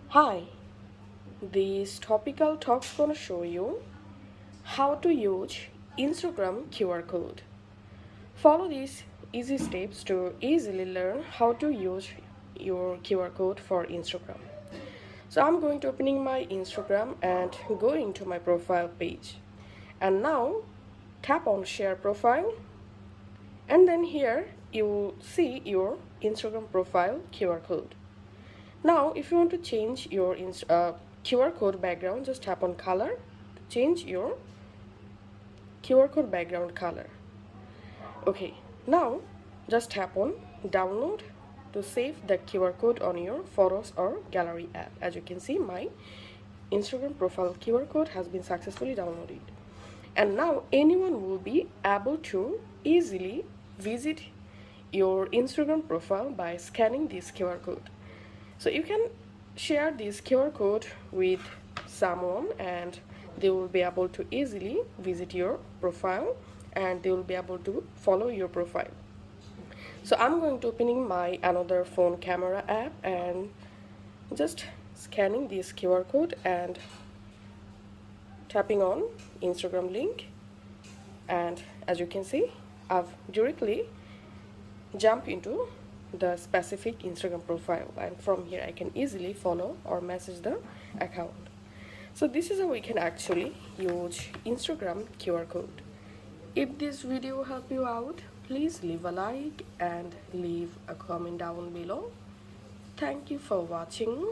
Hi, this topical talk's gonna show you how to use Instagram QR code. Follow these easy steps to easily learn how to use your QR code for Instagram. So I'm going to opening my Instagram and going to my profile page. And now tap on share profile, and then here you will see your Instagram profile QR code. Now, if you want to change your QR code background, just tap on color to change your QR code background color. Okay, now just tap on download to save the QR code on your photos or gallery app. As you can see, my Instagram profile QR code has been successfully downloaded. And now anyone will be able to easily visit your Instagram profile by scanning this QR code. So you can share this QR code with someone and they will be able to easily visit your profile and they will be able to follow your profile. So I'm going to opening my another phone camera app and just scanning this QR code and tapping on Instagram link, and as you can see I've directly jump into the specific Instagram profile, and from here I can easily follow or message the account. So this is how we can actually use Instagram QR code. If this video helped you out, please leave a like and leave a comment down below. Thank you for watching.